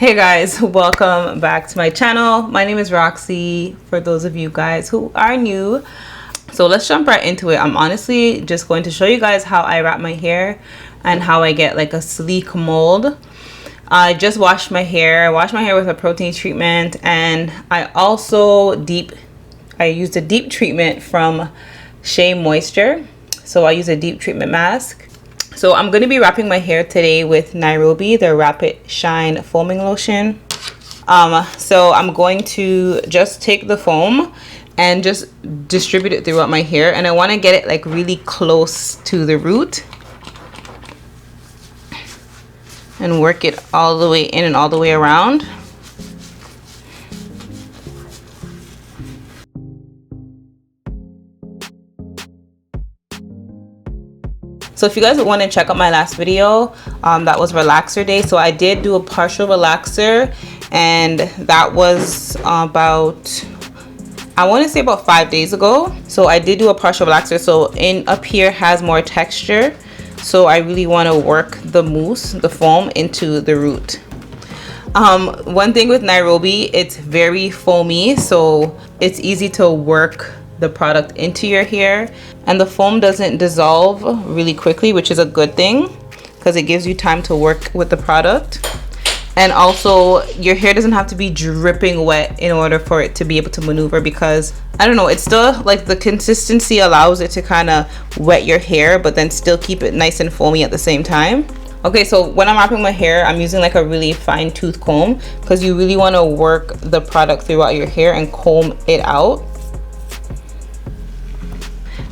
Hey guys, welcome back to my channel. My name is Roxy, for those of you guys who are new. So let's jump right into it. I'm honestly just going to show you guys how I wrap my hair and how I get like a sleek mold. I just washed my hair. I washed my hair with a protein treatment, and I used a deep treatment from Shea Moisture. So I use a deep treatment mask. So I'm going to be wrapping my hair today with Nairobi, the Rapid Shine Foaming Lotion. So I'm going to just take the foam and just distribute it throughout my hair. And I want to get it like really close to the root. And work it all the way in and all the way around. So if you guys want to check out my last video, that was relaxer day. So I did do a partial relaxer, and that was about, I want to say about 5 days ago. So I did do a partial relaxer. So up here has more texture. So I really want to work the mousse, the foam, into the root. One thing with Nairobi, it's very foamy, so it's easy to work the product into your hair, and the foam doesn't dissolve really quickly, which is a good thing because it gives you time to work with the product. And also your hair doesn't have to be dripping wet in order for it to be able to maneuver, because I don't know, it's still like the consistency allows it to kind of wet your hair but then still keep it nice and foamy at the same time. Okay, so when I'm wrapping my hair, I'm using like a really fine tooth comb because you really want to work the product throughout your hair and comb it out,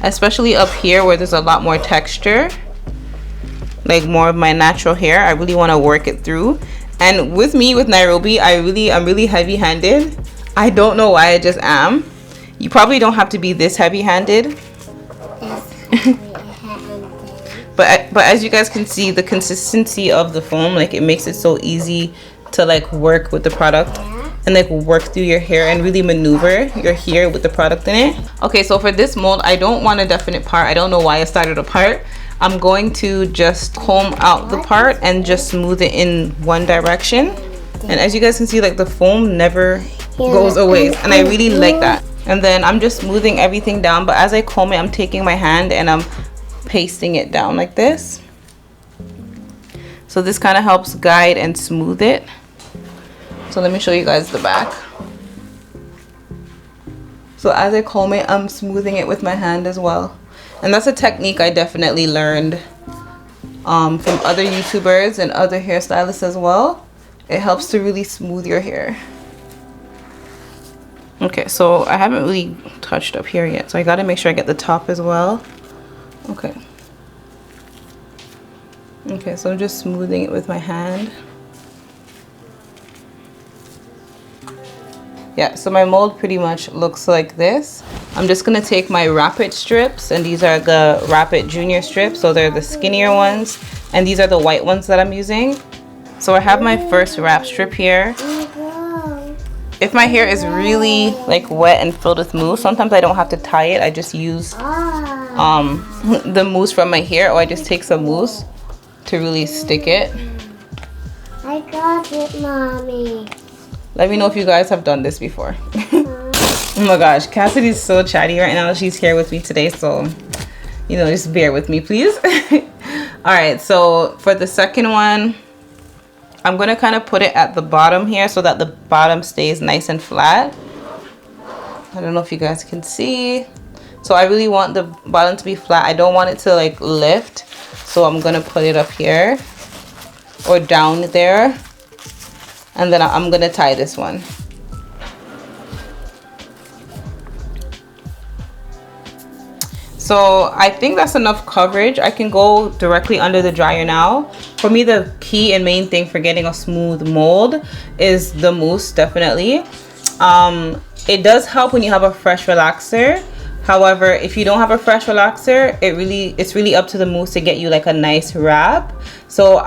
especially up here where there's a lot more texture, like more of my natural hair. I really want to work it through. And with me, with Nairobi, I'm really heavy-handed. I don't know why, I just am. You probably don't have to be this heavy-handed. but as you guys can see, the consistency of the foam, like it makes it so easy to like work with the product and like work through your hair and really maneuver your hair with the product in it. Okay, so for this mold, I don't want a definite part. I don't know why I started a part. I'm going to just comb out the part and just smooth it in one direction. And as you guys can see, like the foam never goes away, and I really like that. And then I'm just smoothing everything down, but as I comb it, I'm taking my hand and I'm pasting it down like this. So this kind of helps guide and smooth it. So let me show you guys the back. So as I comb it, I'm smoothing it with my hand as well. And that's a technique I definitely learned from other YouTubers and other hairstylists as well. It helps to really smooth your hair. Okay, so I haven't really touched up here yet, so I gotta make sure I get the top as well. Okay. Okay, so I'm just smoothing it with my hand. Yeah, so my mold pretty much looks like this. I'm just gonna take my Rapid strips, and these are the Rapid Junior strips, so they're the skinnier ones, and these are the white ones that I'm using. So I have my first wrap strip here. If my hair is really like wet and filled with mousse, sometimes I don't have to tie it. I just use the mousse from my hair, or I just take some mousse to really stick it. I got it, Mommy. Let me know if you guys have done this before. Oh my gosh, Cassidy's so chatty right now. She's here with me today, so you know, just bear with me, please. All right, so for the second one, I'm gonna kind of put it at the bottom here so that the bottom stays nice and flat. I don't know if you guys can see. So I really want the bottom to be flat. I don't want it to like lift. So I'm gonna put it up here or down there. And then I'm gonna tie this one. So I think that's enough coverage. I can go directly under the dryer now. For me, the key and main thing for getting a smooth mold is the mousse, definitely. It does help when you have a fresh relaxer. However, if you don't have a fresh relaxer, it's really up to the mousse to get you like a nice wrap. So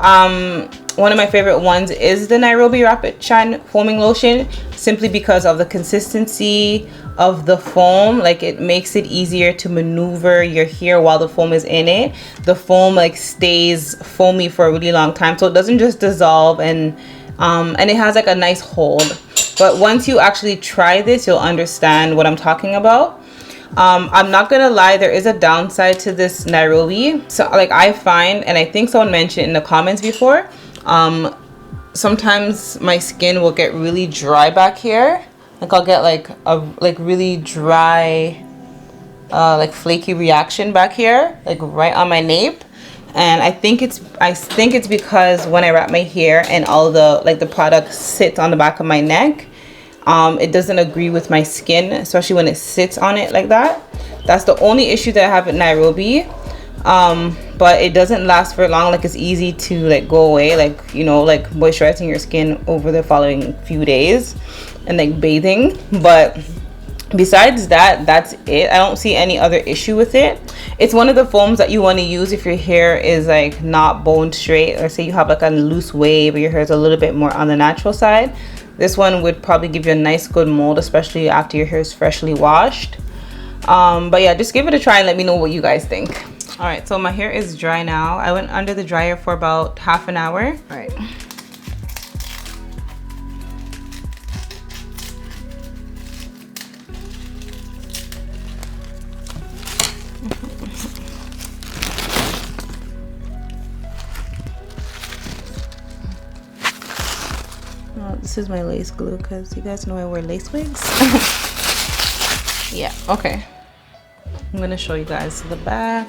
one of my favorite ones is the Nairobi Rapid Shine Foaming Lotion, simply because of the consistency of the foam. Like, it makes it easier to maneuver your hair while the foam is in it. The foam like stays foamy for a really long time, so it doesn't just dissolve and and it has like a nice hold. But once you actually try this, you'll understand what I'm talking about. I'm not gonna lie, there is a downside to this Nairobi. So like I find, and I think someone mentioned in the comments before, sometimes my skin will get really dry back here. Like I'll get like a really dry, like flaky reaction back here, like right on my nape. And I think it's because when I wrap my hair and all the product sits on the back of my neck, it doesn't agree with my skin, especially when it sits on it like that. That's the only issue that I have at Nairobi. But it doesn't last for long. Like it's easy to like go away, like, you know, like moisturizing your skin over the following few days and like bathing. But besides that, that's it. I don't see any other issue with it. It's one of the foams that you want to use if your hair is like not boned straight, or say you have like a loose wave, but your hair is a little bit more on the natural side. This one would probably give you a nice good mold, especially after your hair is freshly washed. But yeah, just give it a try and let me know what you guys think. All right, so my hair is dry now. I went under the dryer for about half an hour. All right. This is my lace glue because you guys know I wear lace wigs. Yeah, okay. I'm gonna show you guys the back.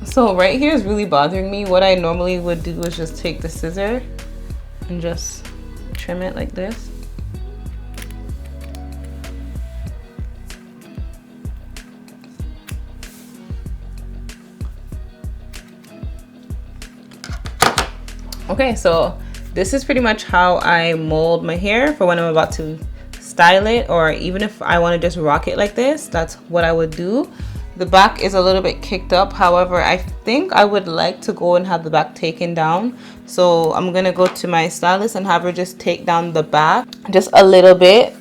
So right here is really bothering me. What I normally would do is just take the scissor and just trim it like this. Okay, so this is pretty much how I mold my hair for when I'm about to style it, or even if I want to just rock it like this, that's what I would do. The back is a little bit kicked up. However, I think I would like to go and have the back taken down. So I'm gonna go to my stylist and have her just take down the back just a little bit.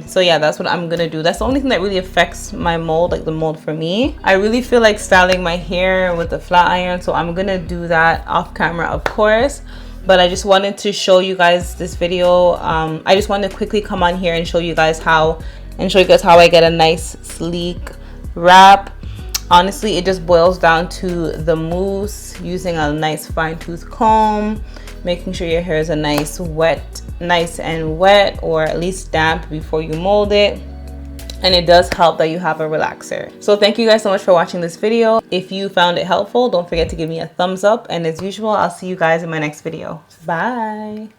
So yeah, that's what I'm gonna do. That's the only thing that really affects my mold, like the mold for me. I really feel like styling my hair with the flat iron, so I'm gonna do that off camera, of course. But I just wanted to show you guys this video. I just wanted to quickly come on here and show you guys how I get a nice sleek wrap. Honestly, it just boils down to the mousse, using a nice fine tooth comb, making sure your hair is nice and wet, or at least damp before you mold it. And it does help that you have a relaxer. So thank you guys so much for watching this video. If you found it helpful, don't forget to give me a thumbs up. And as usual, I'll see you guys in my next video. Bye.